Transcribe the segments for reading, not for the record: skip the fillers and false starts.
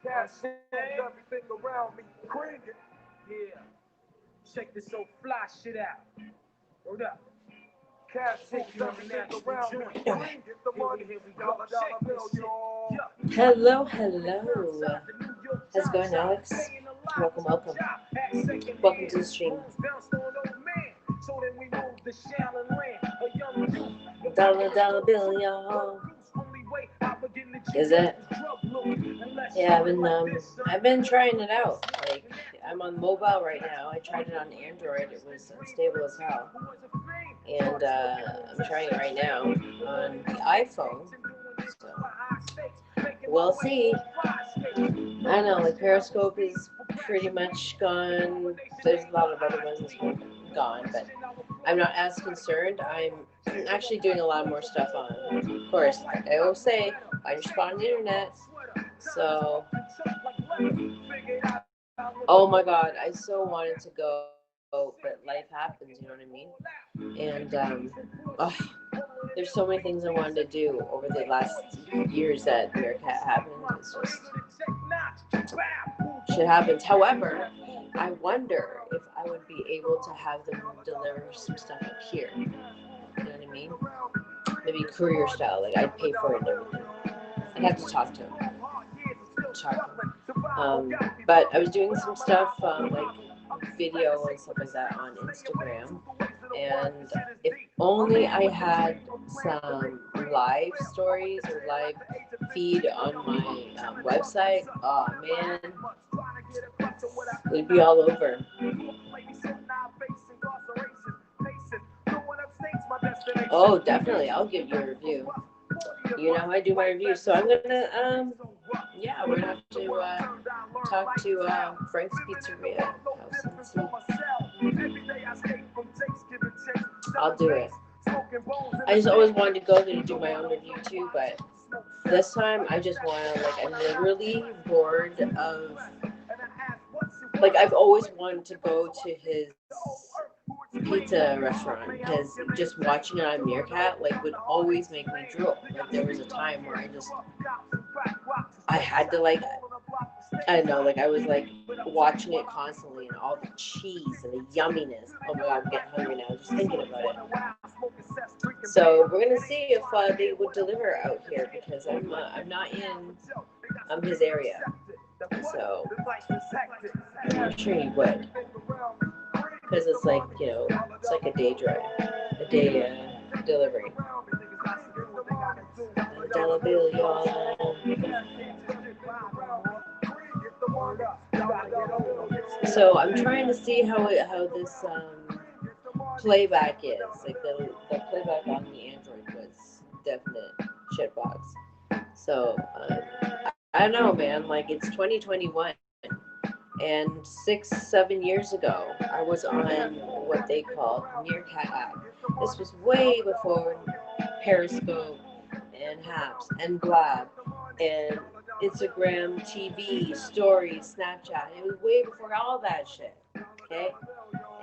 Everything around me, bring it. Yeah. Check this old fly shit out. Hold up. Cash everything around me, bring it. The money, dollar bill, y'all. Hello, hello. How's it going, Alex? Welcome, welcome. Welcome to the stream. Dollar bill, y'all. Is it? Yeah, I've been trying it out. Like, I'm on mobile right now. I tried it on Android. It was unstable as hell. And I'm trying it right now on the iPhone. So we'll see. I don't know. Like Periscope is pretty much gone. There's a lot of other ones that's gone, but I'm not as concerned. I'm actually doing a lot more stuff on. Of course, like I always say, find your spot on the internet. So, oh my God, I so wanted to go, but life happens. You know what I mean? And there's so many things I wanted to do over the last years that Meerkat happened. It's just shit happens. However, I wonder if I would be able to have them deliver some stuff up here. You know what I mean? Maybe courier style. Like I'd pay for it and everything. I'd have to talk to him. But I was doing some stuff like video and stuff like that on Instagram. And if only I had some live stories or live feed on my website, oh man, it'd be all over. Oh, definitely. I'll give you a review. You know, I do my reviews. So I'm gonna, yeah, we're gonna have to talk to Frank's Pizzeria House and see. I'll do it. I just always wanted to go there to do my own review too, but this time I just want to, like, I'm literally bored of, like, I've always wanted to go to his pizza restaurant because just watching it on Meerkat, like, would always make me drool. Like, there was a time where I had to, like, I don't know, like, I was, like, watching it constantly and all the cheese and the yumminess. Oh my God, I'm getting hungry now just thinking about it. So we're gonna see if they would deliver out here because I'm not in his area. So I'm sure he would because it's like, you know, it's like a day drive, a day delivery. Dollar bill, y'all. So I'm trying to see how this playback is. Like the playback on the Android was definite shitbox. So I don't know, man. Like it's 2021, and 6-7 years ago, I was on what they call Meerkat app. This was way before Periscope and Haps and Blab and Instagram, TV, stories, Snapchat. It was way before all that shit. Okay,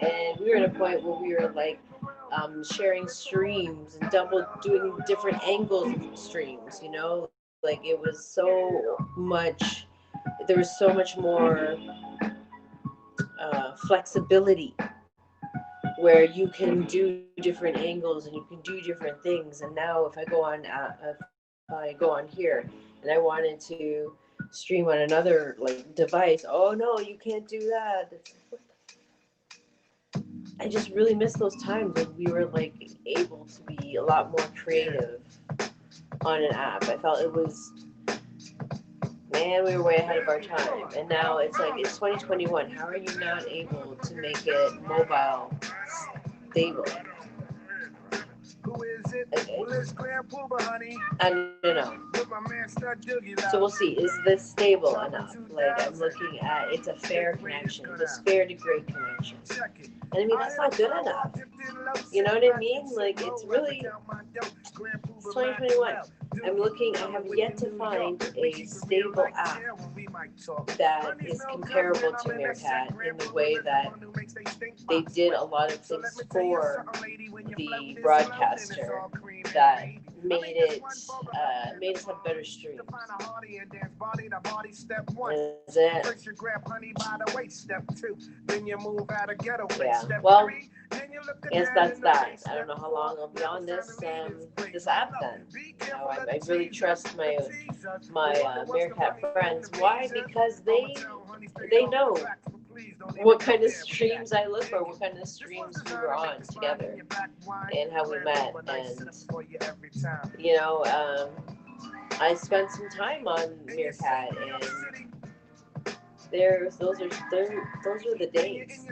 and we were at a point where we were like sharing streams and doing different angles of streams. You know, like it was so much. There was so much more flexibility where you can do different angles and you can do different things. And now, if I go on here and I wanted to stream on another like device, oh no, you can't do that. I just really miss those times when we were like able to be a lot more creative on an app. I felt it was, man, we were way ahead of our time. And now it's like, it's 2021. How are you not able to make it mobile stable? Okay. I don't know. So we'll see. Is this stable enough? Like, I'm looking at, it's a fair connection. It's fair to great connection. And I mean, that's not good enough. You know what I mean? Like, it's really, it's 2021. I'm looking, I have yet to find a stable app that is comparable to Meerkat in the way that they did a lot of things for the broadcaster that made us have better streams. Is it? Yeah. Well, yes, that's that. I don't know how long I'll be on this app then. You know, I really trust my Meerkat friends. Why? Because they know what kind of streams I look for, what kind of streams we were on together, and how we met. And you know, I spent some time on Meerkat, and those are the days.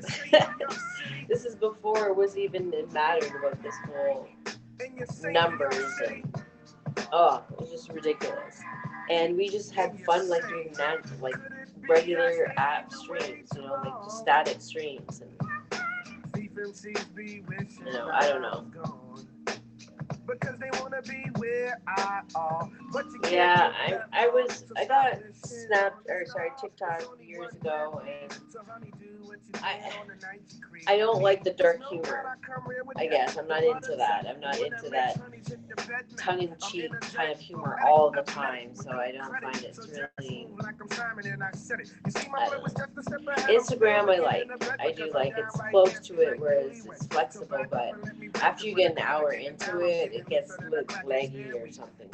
This is before it was even mattered about this whole numbers, and it was just ridiculous. And we just had fun like doing that, like regular app streams, you know, like just static streams, and you know, I don't know. Yeah, I got TikTok years ago, and I don't like the dark humor. I guess I'm not into that. I'm not into that tongue-in-cheek kind of humor all the time, so I don't find it really. Instagram, I do like it's close to it, whereas it's flexible. But after you get an hour into it, it gets laggy or something.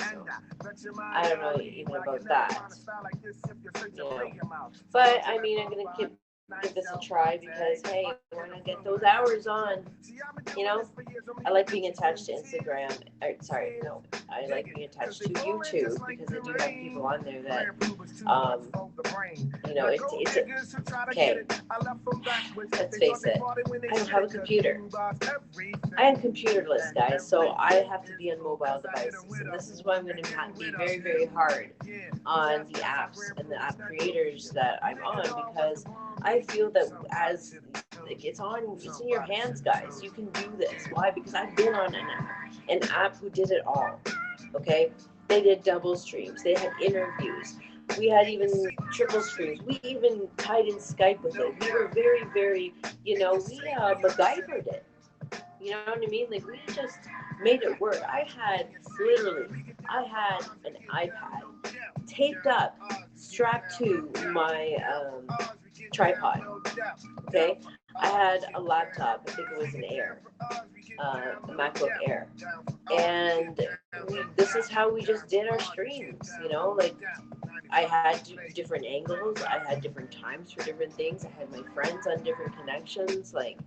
So I don't know even about that. You know. But I mean, I'm gonna give this a try because hey, why not get those hours on? You know, I like being attached to Instagram. I like being attached to YouTube because I do have people on there that, you know, it's okay. Let's face it, I don't have a computer. I am computerless, guys, so I have to be on mobile devices, and this is why I'm going to be very, very hard on the apps and the app creators that I'm on, because I feel that as it's in your hands, guys. You can do this. Why? Because I've been on an app who did it all. Okay, they did double streams. They had interviews. We had even triple streams. We even tied in Skype with it. We were very, very, you know, we MacGyvered it. You know what I mean? Like, we just made it work. I had an iPad taped up, strapped to my tripod. Okay, I had a laptop. I think it was an Air, a MacBook Air, and this is how we just did our streams. You know, like I had different angles. I had different times for different things. I had my friends on different connections. Like,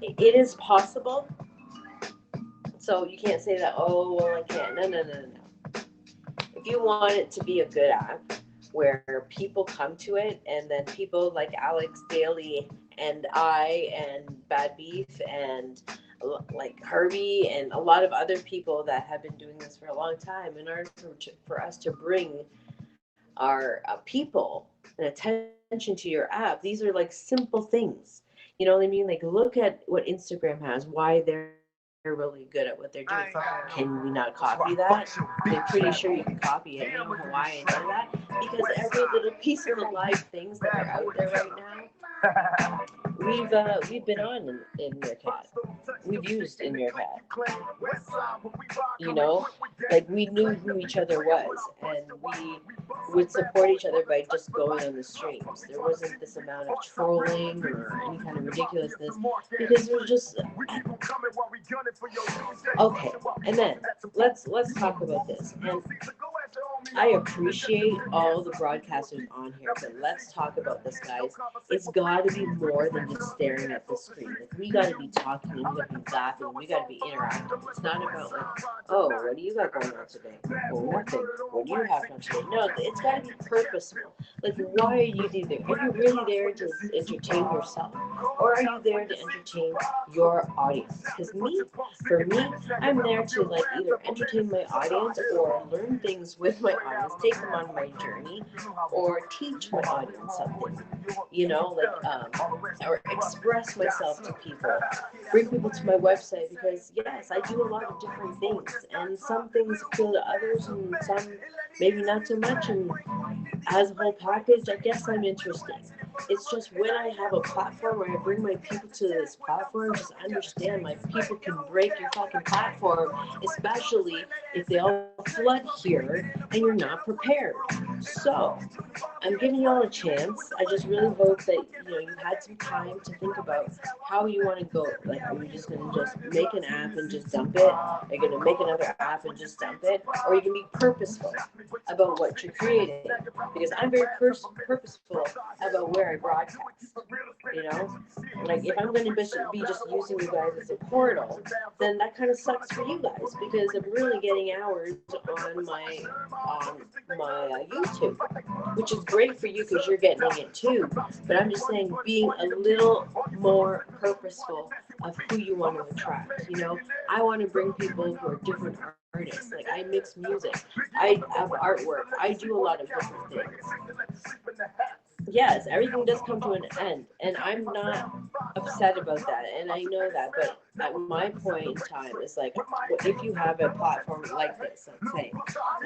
it is possible. So you can't say that. Oh well, I can't. No. If you want it to be a good app, where people come to it, and then people like Alex Daly and I and Bad Beef and like Herbie and a lot of other people that have been doing this for a long time, in order for us to bring our people and attention to your app, these are like simple things. You know what I mean? Like, look at what Instagram has, why they're really good at what they're doing. Can we not copy that? I'm pretty sure you can copy it in Hawaii and all that, because every little piece of the live things that are out there right now, we've been on in Meerkat. We've used in Meerkat. You know, like, we knew who each other was, and we would support each other by just going on the streams. There wasn't this amount of trolling or any kind of ridiculousness, because it was just okay. And then let's talk about this. And I appreciate all the broadcasters on here, but let's talk about this, guys. It's got to be more than just staring at the screen. Like, we got to be talking, and we got to be laughing, and we got to be interacting. It's not about like, oh, what do you got going on today? Oh, nothing. What do you have on today? No, it's got to be purposeful. Like, why are you there? Are you really there to entertain yourself, or are you there to entertain your audience? Because for me, I'm there to like either entertain my audience or learn things with my audience, take them on my journey, or teach my audience something, you know, or express myself to people, bring people to my website, because yes, I do a lot of different things, and some things appeal to others and some maybe not so much, and as a whole package, I guess I'm interesting. It's just when I have a platform where I bring my people to this platform, just understand my people can break your fucking platform, especially if they all flood here and you're not prepared. So I'm giving y'all a chance. I just really hope that you've had some time to think about how you want to go. Like, are you just gonna just make an app and just dump it? Are you gonna make another app and just dump it? Or are you gonna be purposeful about what you're creating? Because I'm very purposeful about where I broadcast. You know, like if I'm going to be just using you guys as a portal, then that kind of sucks for you guys, because I'm really getting hours on my YouTube, which is great for you because you're getting it too. But I'm just saying, being a little more purposeful of who you want to attract. You know, I want to bring people who are different artists. Like, I mix music, I have artwork, I do a lot of different things. Yes, everything does come to an end, and I'm not upset about that, and I know that. But at my point in time, it's like, if you have a platform like this,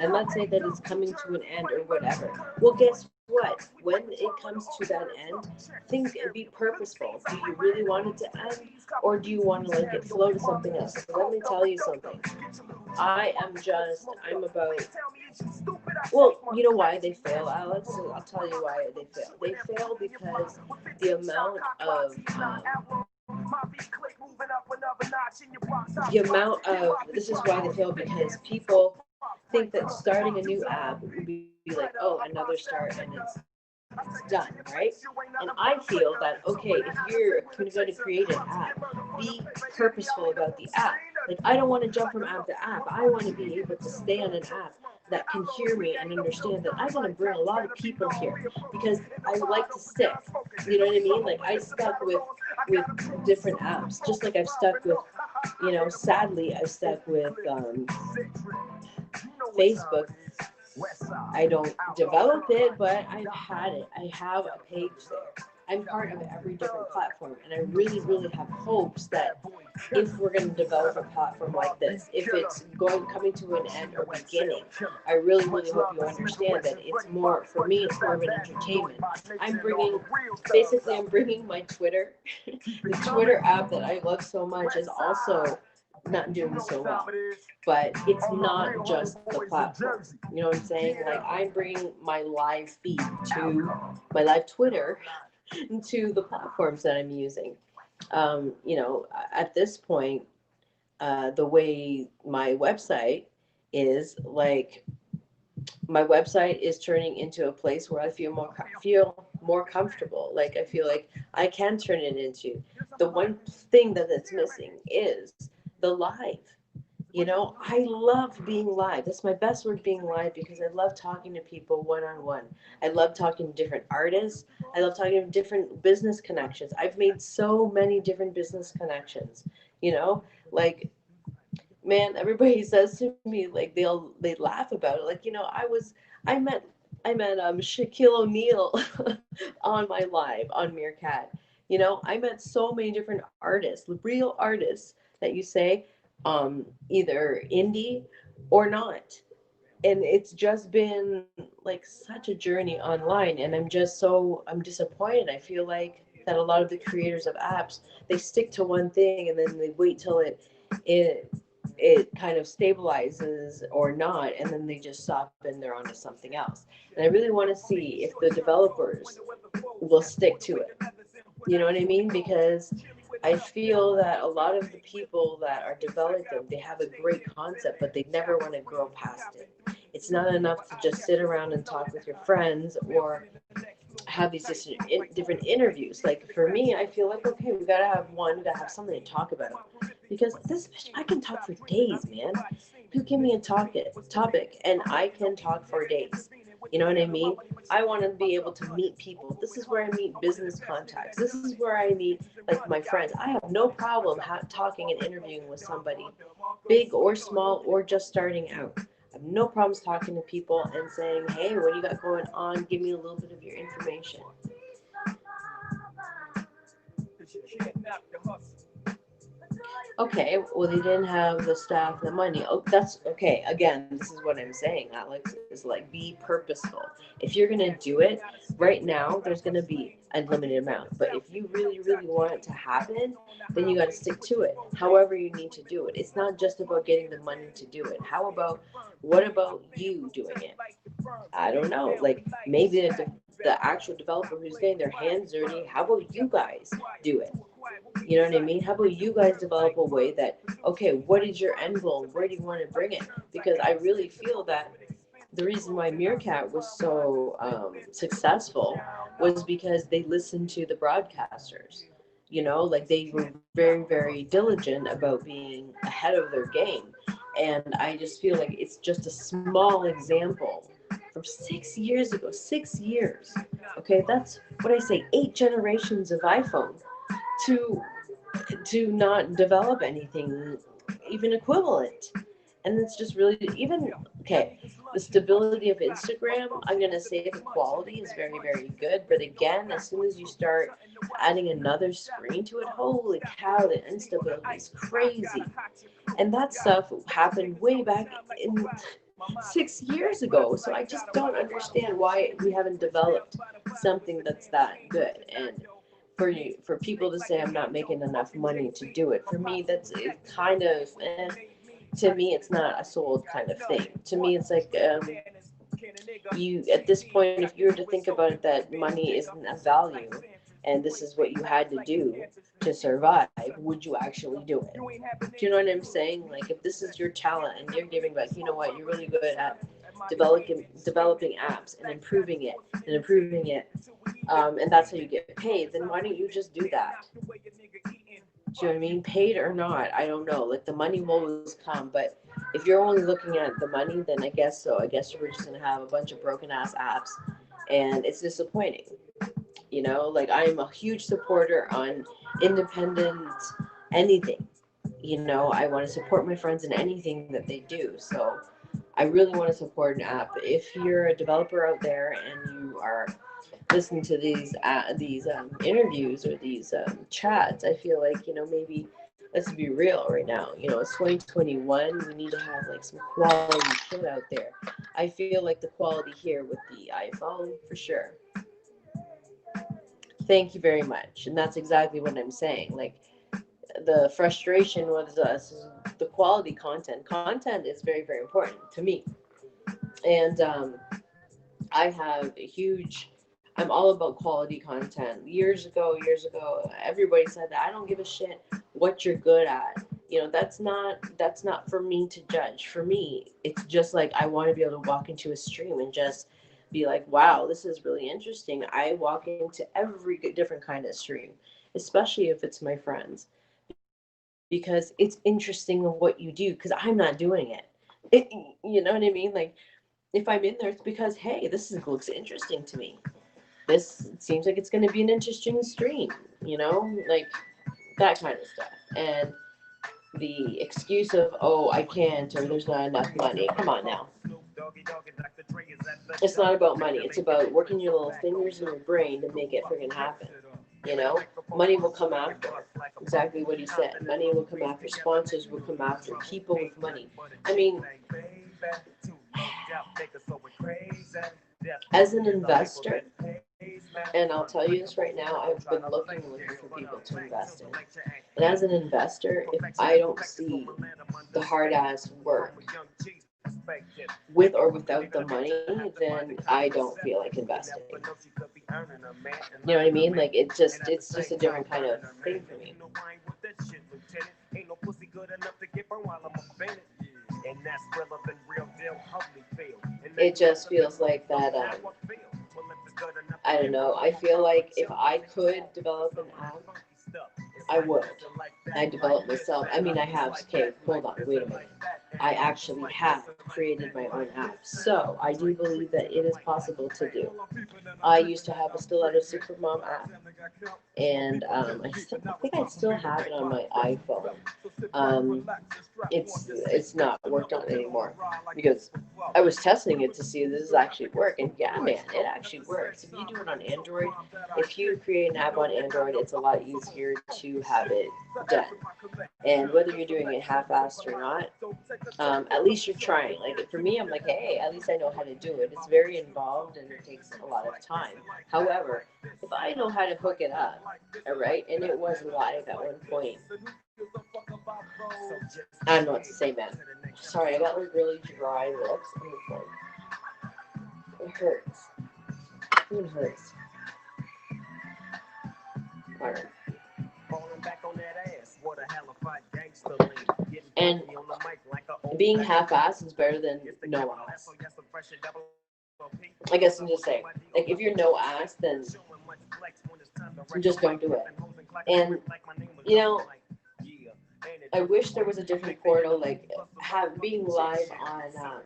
let's say that it's coming to an end or whatever. Well, guess what? When it comes to that end, think and be purposeful. Do you really want it to end, or do you want to let it flow to something else? So let me tell you something. I'm about, well, you know why they fail, Alex? So I'll tell you why they fail. They fail because the amount of, this is why they fail, because people think that starting a new app would be like, oh, another start and it's done, right? And I feel that, okay, if you're going to create an app, be purposeful about the app. Like, I don't want to jump from app to app. I want to be able to stay on an app that can hear me and understand that I want to bring a lot of people here, because I like to stick. You know what I mean? Like, I stuck with different apps, just like I've stuck with, sadly, I've stuck with Facebook. I don't develop it, but I've had it. I have a page there. I'm part of every different platform, and I really, really have hopes that if we're going to develop a platform like this, if it's coming to an end or beginning, I really, really hope you understand that it's more, for me, it's more of an entertainment. I'm bringing my Twitter. The Twitter app that I love so much is also not doing so well, but it's not just the platform. You know what I'm saying? Like, I'm bringing my live feed to my live Twitter to the platforms that I'm using. At this point, the way my website is, like, my website is turning into a place where I feel more comfortable. Like, I feel like I can turn it into. The one thing that's missing is the live. I love being live. That's my best word, being live, because I love talking to people one-on-one. I love talking to different artists. I love talking to different business connections. I've made so many different business connections, like, man, everybody says to me, like, they laugh about it. Like, I met Shaquille O'Neal on my live on Meerkat. I met so many different artists, real artists that you say, either indie or not. And it's just been like such a journey online, and I'm disappointed. I feel like that a lot of the creators of apps, they stick to one thing and then they wait till it it kind of stabilizes or not, and then they just stop and they're onto something else. And I really want to see if the developers will stick to it. You know what I mean? Because I feel that a lot of the people that are developing, they have a great concept, but they never want to grow past it. It's not enough to just sit around and talk with your friends or have these different interviews. Like, for me, I feel like, okay, we gotta have something to talk about, because I can talk for days, man. You give me a topic, and I can talk for days. You know what I mean? I want to be able to meet people. This is where I meet business contacts. This is where I meet, like, my friends. I have no problem talking and interviewing with somebody, big or small or just starting out. have no problems talking to people and saying, hey, what do you got going on? Give me a little bit of your information. Okay, well, they didn't have the staff, the money. Oh, that's okay. Again, this is what I'm saying, Alex, is like be purposeful. If you're going to do it right now, there's going to be a limited amount. But if you really, really want it to happen, then you got to stick to it. However, you need to do it. It's not just about getting the money to do it. What about you doing it? I don't know. Like maybe the actual developer who's getting their hands dirty, how about you guys do it? You know what I mean? How about you guys develop a way that, okay, what is your end goal? Where do you want to bring it? Because I really feel that the reason why Meerkat was so successful was because they listened to the broadcasters. You know, like they were very, very diligent about being ahead of their game. And I just feel like it's just a small example from 6 years ago. 6 years. Okay, that's what I say, 8 generations of iPhone to not develop anything even equivalent. And it's just really even okay. The stability of Instagram, I'm gonna say the quality is very, very good. But again, as soon as you start adding another screen to it, holy cow, the instability is crazy. And that stuff happened way back in 6 years ago. So I just don't understand why we haven't developed something that's that good. And for people to say I'm not making enough money to do it, for me that's it kind of to me it's not a sold kind of thing. To me it's like you at this point, if you were to think about it, that money isn't a value and this is what you had to do to survive, would you actually do it? Do you know what I'm saying? Like if this is your talent and you're giving back, you know what, you're really good at developing apps and improving it, and that's how you get paid, then why don't you just do that? Do you know what I mean? Paid or not, I don't know. Like the money will always come, but if you're only looking at the money, then I guess so. I guess we're just gonna have a bunch of broken ass apps, and it's disappointing. You know, like I'm a huge supporter on independent anything. You know, I want to support my friends in anything that they do. So I really want to support an app. If you're a developer out there and you are listening to these interviews or these chats, I feel like maybe let's be real right now. It's 2021. We need to have like some quality shit out there. I feel like the quality here with the iPhone for sure. Thank you very much, and that's exactly what I'm saying. Like the frustration with us is the quality content. Content is very, very important to me, and I have a huge. I'm all about quality content. Years ago, everybody said that I don't give a shit what you're good at. That's not for me to judge. For me, it's just like I want to be able to walk into a stream and just be like, wow, this is really interesting. I walk into every different kind of stream, especially if it's my friends, because it's interesting of what you do. Because I'm not doing it. You know what I mean? Like if I'm in there, it's because hey, looks interesting to me. This seems like it's going to be an interesting stream, like that kind of stuff. And the excuse of, oh, I can't, or there's not enough money. Come on now. It's not about money. It's about working your little fingers in your brain to make it friggin' happen. Money will come after. Exactly what he said. Money will come after. Sponsors will come after. People with money. I mean, as an investor, and I'll tell you this right now, I've been looking for people to invest in. And as an investor, if I don't see the hard ass work with or without the money, then I don't feel like investing. You know what I mean? Like it's just a different kind of thing for me. It just feels like that. I don't know. I feel like if I could develop an app, I would. I develop myself. I mean, I have. Okay, hold on. Wait a minute. I actually have created my own app. So I do believe that it is possible to do. I used to have a Stiletto Supermom app, and I think I still have it on my iPhone. Um, it's not worked on anymore because I was testing it to see if this is actually work, and yeah, man, it actually works. If you do it on Android, if you create an app on Android, it's a lot easier to have it done. And whether you're doing it half-assed or not, at least you're trying. Like for me, I'm like, hey, at least I know how to do it. It's very involved and it takes a lot of time. However, if I know how to hook it up, all right, and it was live at one point, I don't know what to say, man. Sorry, I got like really dry lips. And it's like, it hurts. It hurts. All right. And being half-assed is better than no ass. I guess I'm just saying, like if you're no ass, then just don't do it. And you know, I wish there was a different portal, like being live on.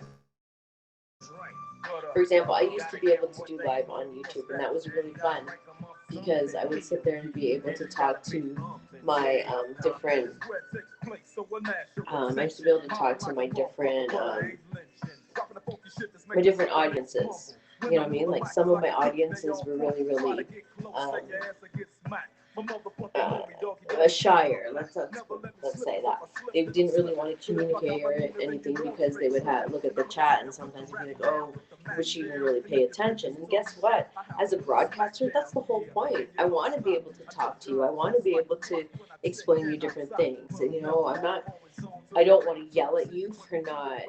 For example, I used to be able to do live on YouTube, and that was really fun because I would sit there and be able to talk to my different. I used to be able to talk to my different audiences. You know what I mean? Like some of my audiences were really, really um, shyer. Let's say that they didn't really want to communicate or anything because they would have look at the chat and sometimes be like, oh, would she even really pay attention? And guess what? As a broadcaster, that's the whole point. I want to be able to talk to you. I want to be able to explain you different things. And you know, I don't want to yell at you for not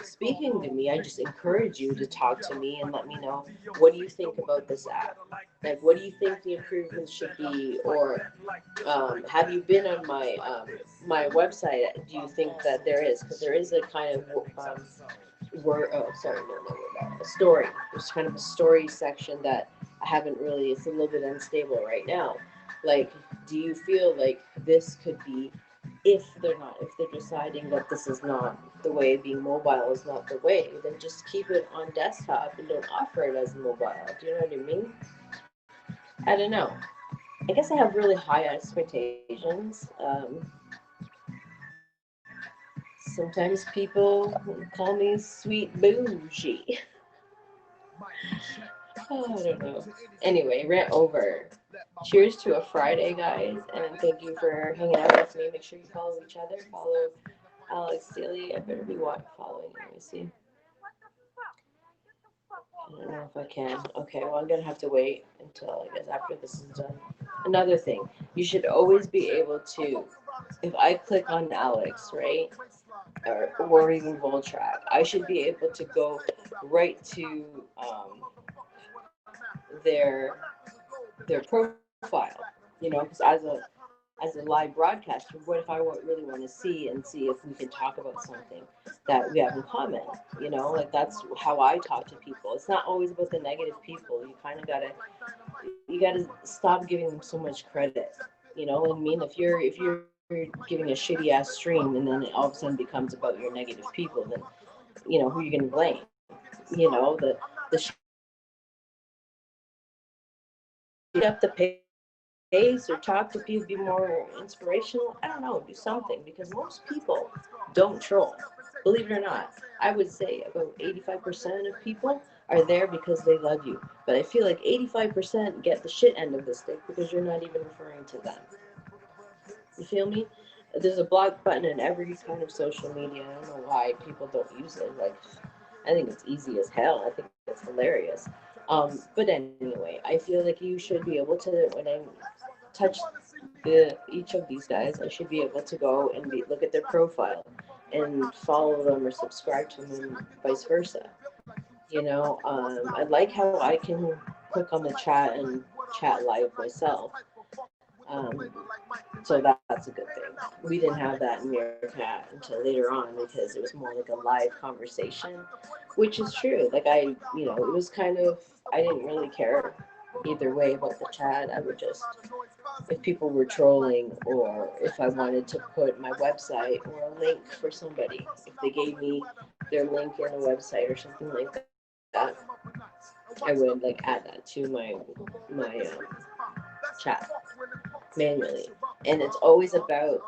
speaking to me. I just encourage you to talk to me and let me know, what do you think about this app? Like, what do you think the improvements should be? Or have you been on my website? Do you think that there is? Because there is a kind of word. Oh, sorry, no, a story. There's kind of a story section that I haven't really. It's a little bit unstable right now. Like, do you feel like this could be, if they're deciding that this is not the way, being mobile is not the way, then just keep it on desktop and don't offer it as mobile. Do you know what I mean? I don't know. I guess I have really high expectations. Sometimes people call me sweet bougie. Oh, I don't know. Anyway, rant over. Cheers to a Friday, guys, and thank you for hanging out with me. Make sure you follow each other. Follow Alex Daly. I better be following. Let me see. I don't know if I can. Okay, well, I'm gonna have to wait until I guess after this is done. Another thing, you should always be able to, if I click on Alex, right, or even Voltrack, I should be able to go right to their their profile. You know, because as a live broadcaster, what if I really want to see if we can talk about something that we have in common? You know, like that's how I talk to people. It's not always about the negative people. You kind of gotta stop giving them so much credit. You know what I mean? If you're giving a shitty ass stream and then it all of a sudden becomes about your negative people, then you know who you're gonna blame. You know the up the pace or talk to people, be more inspirational. I don't know, do something because most people don't troll. Believe it or not, I would say about 85% of people are there because they love you. But I feel like 85% get the shit end of the stick because you're not even referring to them. You feel me? There's a block button in every kind of social media. I don't know why people don't use it. Like, I think it's easy as hell. I think it's hilarious. But anyway, I feel like you should be able to, when I touch each of these guys, I should be able to go and look at their profile and follow them or subscribe to them and vice versa. You know, I like how I can click on the chat and chat live myself. Um, so that's a good thing. We didn't have that in Meerkat until later on because it was more like a live conversation, which is true. Like it was kind of, I didn't really care either way about the chat. I would just, if people were trolling, or if I wanted to put my website or a link for somebody, if they gave me their link in a website or something like that, I would like add that to my chat manually. And it's always about,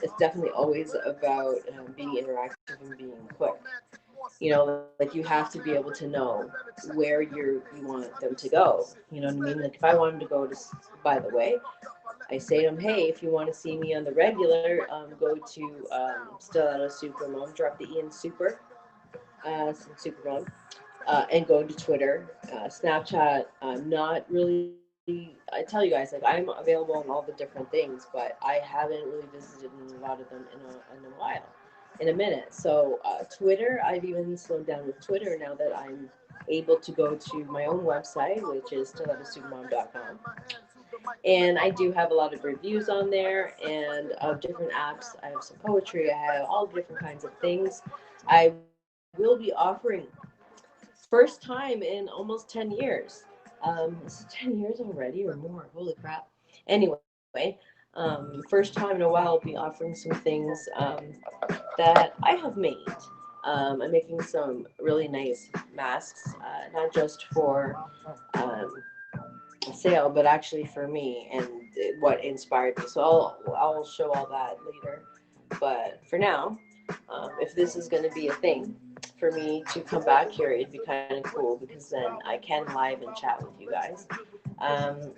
it's definitely always about being interactive and being quick. You know, like you have to be able to know where you want them to go. You know what I mean? Like if I want them to go to, by the way, I say to them, hey, if you want to see me on the regular, go to Stiletto Supermom, drop the E in super, Supermom, and go to Twitter, Snapchat. I'm not really, I tell you guys, like I'm available on all the different things, but I haven't really visited in a lot of them in a while, in a minute. So Twitter, I've even slowed down with Twitter now that I'm able to go to my own website, which is stilettosupermom.com. And I do have a lot of reviews on there and of different apps. I have some poetry, I have all different kinds of things. I will be offering first time in almost 10 years. Is it 10 years already or more? Holy crap. Anyway, first time in a while, I'll be offering some things that I have made. I'm making some really nice masks, not just for sale, but actually for me and what inspired me. So I'll show all that later. But for now, if this is going to be a thing for me to come back here, it'd be kind of cool because then I can live and chat with you guys.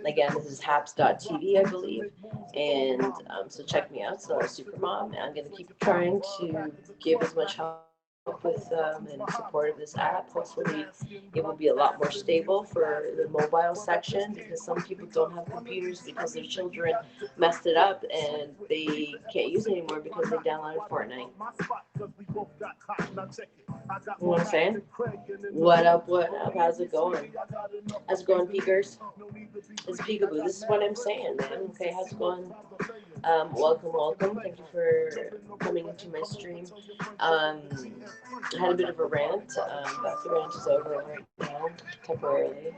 Again, this is haps.tv, I believe. And so check me out. So Supermom. I'm going to keep trying to give as much help with and support of this app. Hopefully, it will be a lot more stable for the mobile section because some people don't have computers because their children messed it up and they can't use it anymore because they downloaded Fortnite. You know what I'm saying? What up? What up? How's it going? How's it going, Peekers? It's Peekaboo. This is what I'm saying, man. Okay, how's it going? Welcome, welcome. Thank you for coming into my stream. I had a bit of a rant, but the rant is over right now, temporarily.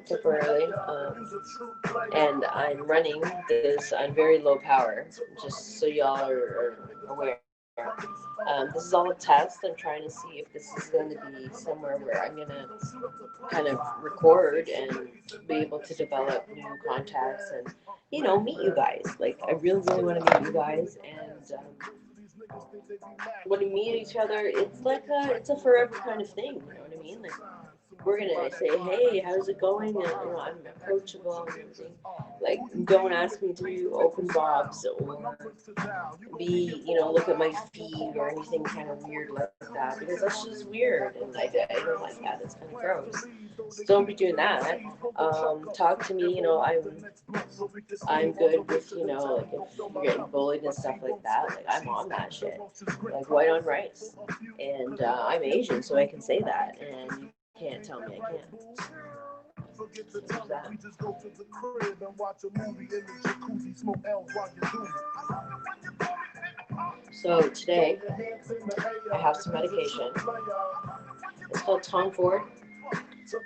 Temporarily. And I'm running this on very low power, just so y'all are aware. This is all a test. I'm trying to see if this is going to be somewhere where I'm going to kind of record and be able to develop new contacts and, you know, meet you guys. Like, I really, really want to meet you guys. And when we meet each other, it's a forever kind of thing. You know what I mean? Like, we're gonna say, hey, how's it going? And, you know, I'm approachable and everything. Like, don't ask me to do open bobs or be, you know, look at my feed or anything kind of weird like that because that's just weird and I don't like that. It's kind of gross. So don't be doing that. Talk to me. You know, I'm good with, you know, like if you're getting bullied and stuff like that. Like I'm on that shit. Like white on rice, and I'm Asian, so I can say that, and you can't tell me I can't. So today I have some medication. It's called Tom Ford.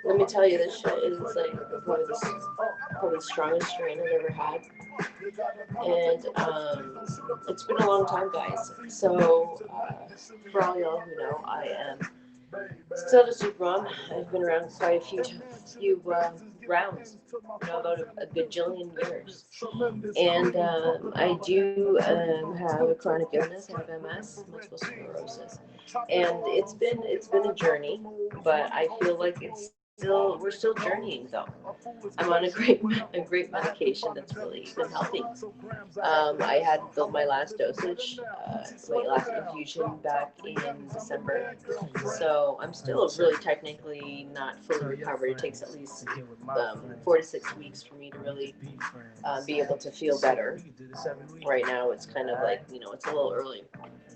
Let me tell you, this shit is like probably the strongest strain I've ever had. And it's been a long time, guys. So for all y'all who know, I am still a super mom. I've been around quite a few rounds, you know, about a gajillion years. And I do have a chronic illness. I have MS, multiple sclerosis, and it's been a journey. But I feel like we're still journeying though. I'm on a great medication that's really been helping. I had my last dosage, my last infusion back in December. So I'm still really technically not fully recovered. It takes at least 4 to 6 weeks for me to really be able to feel better. Right now, it's kind of like, you know, it's a little early.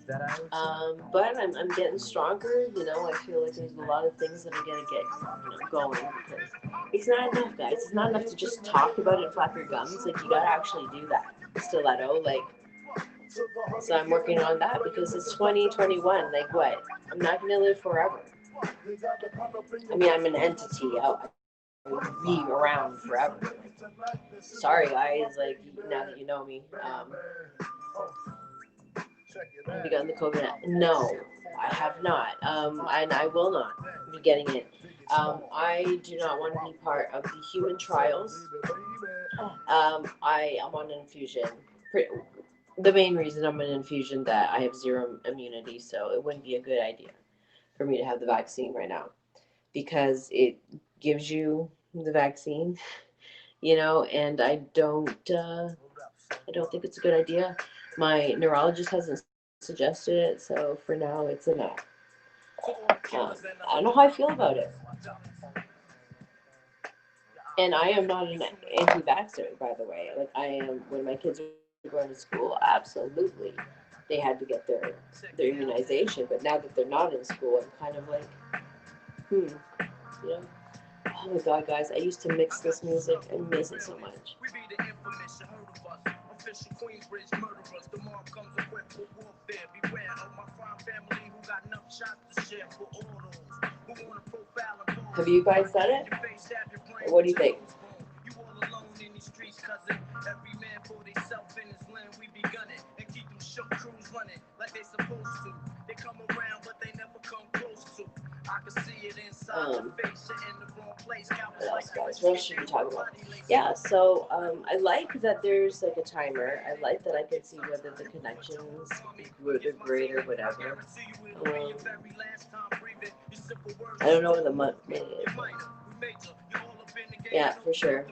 But I'm getting stronger. You know, I feel like there's a lot of things that I'm gonna get, you know, going because it's not enough, guys. It's not enough to just talk about it and flap your gums. Like you gotta actually do that. Stiletto, like. So I'm working on that because it's 2021. Like what? I'm not gonna live forever. I mean, I'm an entity. be around forever. Sorry, guys. Like now that you know me, have you gotten the COVID? No, I have not. And I will not be getting it. I do not want to be part of the human trials. I am on an infusion. The main reason I'm on an infusion that I have zero immunity, so it wouldn't be a good idea for me to have the vaccine right now because it gives you the vaccine, and I don't think it's a good idea. My neurologist hasn't suggested it, so for now it's a no. I don't know how I feel about it. And I am not an anti-vaxxer, by the way. Like I am when my kids were going to school, absolutely, they had to get their immunization. But now that they're not in school, I'm kind of like, you know. Oh my god, guys! I used to mix this music. I miss it so much. Have you guys done it? Or what do you think? What else, guys? What else should we talk about? Yeah, so I like that there's like a timer. I like that I can see whether the connections are great or whatever. I don't know what the month is. Yeah, for sure.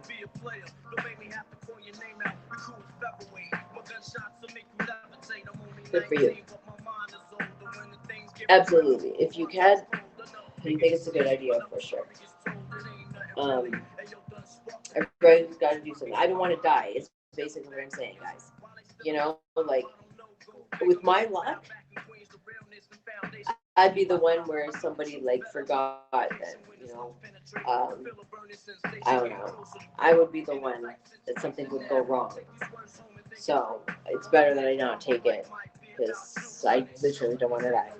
Good for you. Absolutely. If you can, you think it's a good idea for sure. Everybody's got to do something. I don't want to die. It's basically what I'm saying, guys. Like with my luck, I'd be the one where somebody like forgot that, um, I don't know. I would be the one that something would go wrong. So it's better that I not take it because I literally don't want to die.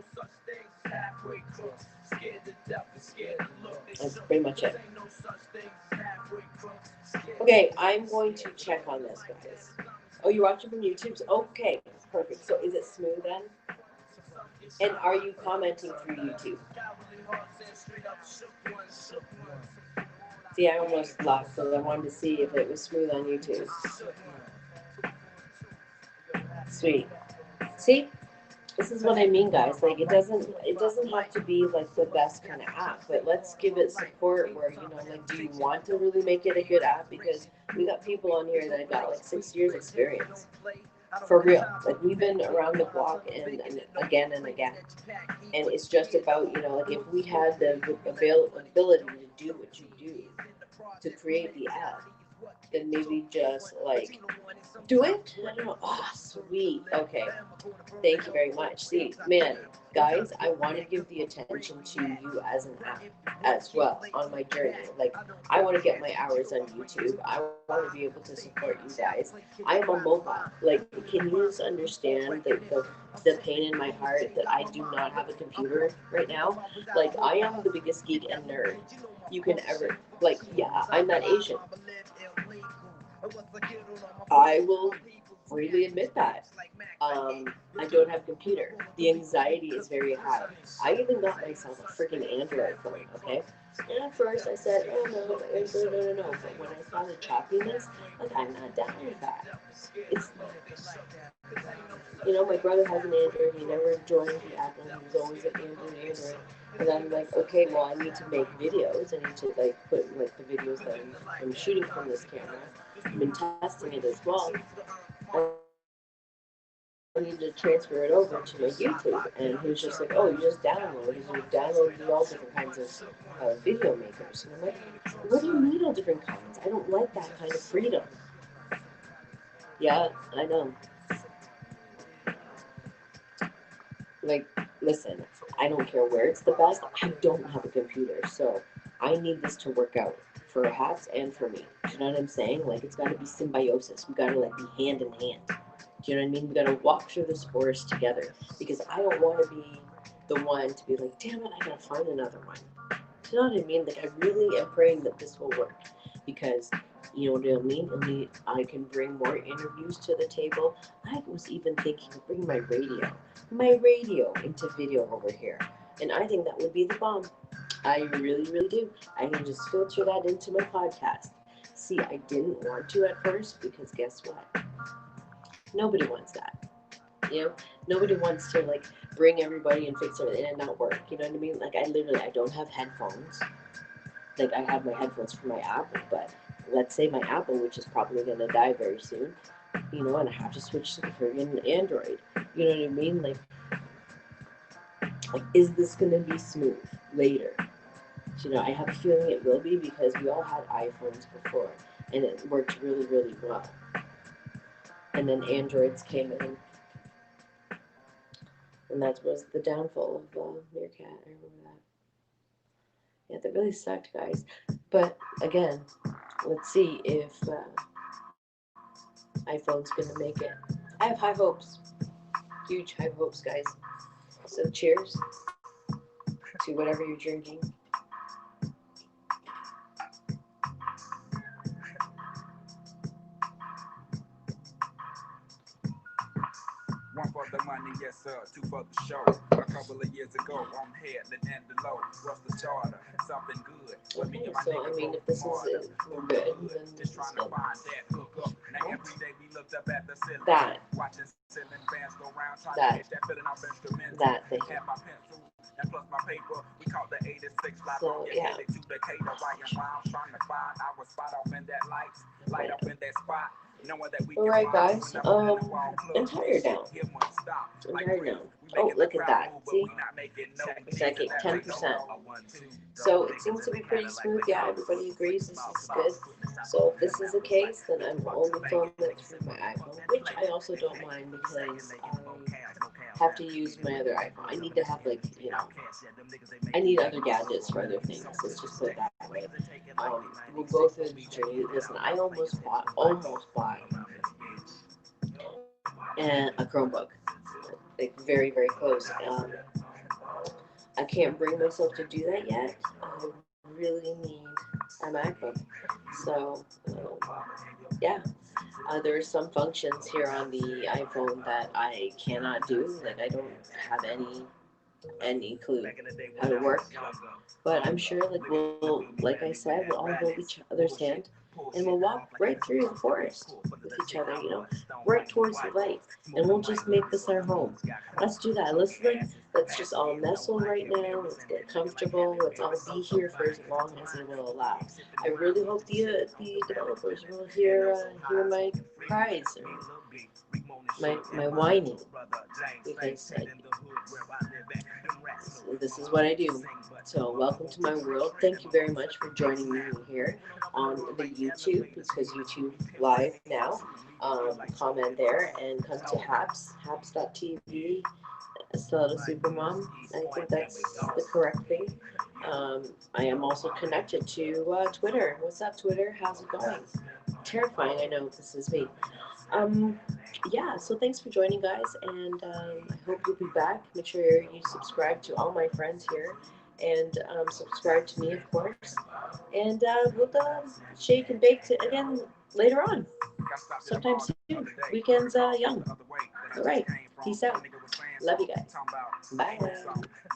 That's pretty much it. Okay, I'm going to check on this, guys. Oh, you're watching from YouTube? Okay, perfect. So is it smooth then? And are you commenting through YouTube? See, I almost laughed because I wanted to see if it was smooth on YouTube. Sweet. See? This is what I mean, guys. Like it doesn't have to be like the best kind of app, but let's give it support where, like, do you want to really make it a good app? Because we got people on here that have got like 6 years experience. For real. Like we've been around the block and again and again. And it's just about, like if we had the ability to do what you do to create the app, then maybe just like do it. I don't know. Oh, sweet. Okay. Thank you very much. See, man, guys, I want to give the attention to you as an app as well on my journey. Like, I want to get my hours on YouTube. I want to be able to support you guys. I am a mobile. Like, can you just understand the pain in my heart that I do not have a computer right now? Like, I am the biggest geek and nerd you can ever. Like, yeah, I'm that Asian. I will freely admit that. I don't have a computer. The anxiety is very high. I even got myself a freaking Android phone, okay? And at first I said, oh no, no. But when I saw the choppiness, like, I'm not down with that. It's, my brother has an Android. He never joined the Apple. He was always an Android. And I'm like, okay, well, I need to make videos. I need to, like, put, like, the videos that I'm shooting from this camera. I've been testing it as well. I need to transfer it over to my YouTube. And he was just like, oh, you just download. You download all different kinds of video makers. And I'm like, what do you mean all different kinds? I don't like that kind of freedom. Yeah, I know. Like, listen, I don't care where it's the best. I don't have a computer, so I need this to work out for hats and for me. Do you know what I'm saying? Like, it's got to be symbiosis. We got to, like, be hand in hand. Do you know what I mean? We got to walk through this forest together because I don't want to be the one to be like, damn it, I got to find another one. you know what I mean? Like, I really am praying that this will work because, you know what I mean? I can bring more interviews to the table. I was even thinking of bringing my radio into video over here. And I think that would be the bomb. I really, really do. I can just filter that into my podcast. See, I didn't want to at first because guess what? Nobody wants that. You know, nobody wants to like bring everybody and fix everything and not work. You know what I mean? Like I don't have headphones. Like I have my headphones for my Apple, but let's say my Apple, which is probably gonna die very soon, you know, and I have to switch to the friggin' Android. You know what I mean? Like is this gonna be smooth later? You know, I have a feeling it will be because we all had iPhones before, and it worked really, really well. And then Androids came in, and that was the downfall of Meerkat. I remember that. Yeah, that really sucked, guys. But again, let's see if iPhone's gonna make it. I have high hopes, huge high hopes, guys. So cheers to whatever you're drinking. One for the money, yes sir, two for the show. A couple of years ago, I'm heading and the low. What's the charter? Something good. Okay, so I mean, if this is it, we're good, then this is good. Now every day we looked up at the ceiling. That. Watching ceiling fans go round trying That. to catch that feeling off instruments. That thing. Had my pencil and plus my paper. We caught the 86 fly So, from yeah. to Decatur, writing rhymes, trying to find our spot off in that light up in that spot. Alright, guys. I'm tired now. I'm tired now. Oh, look at that. See? It's like 10%. So it seems to be pretty smooth. Yeah, everybody agrees this is good. So if this is the case, then I'm only filming it through my iPhone, which I also don't mind because I have to use my other iPhone. I need to have like, you know, I need other gadgets for other things. Let's just put it that way. We'll go through the journey. Listen, I almost bought and a Chromebook. Like very, very close. I can't bring myself to do that yet. I really need a MacBook. So, yeah. There are some functions here on the iPhone that I cannot do. Like I don't have any clue how to work. But I'm sure like I said, we'll all hold each other's hand and we'll walk right through the forest with each other, you know, right towards the light. And we'll just make this our home. Let's do that. Let's just all nestle right now. Let's get comfortable. Let's all be here for as long as it will allow. I really hope the developers will hear my cries and my whining because this is what I do. So welcome to my world. Thank you very much for joining me here on the YouTube because YouTube live now. Comment there and come to haps.tv, Stiletto Supermom. I think that's the correct thing. I am also connected to Twitter. What's up, Twitter? How's it going? Terrifying, I know this is me. Yeah, so thanks for joining, guys, and I hope you'll be back. Make sure you subscribe to all my friends here, and subscribe to me, of course. And we'll shake and bake again later on, sometime soon. Weekend's young. All right, peace out. Love you guys. Bye.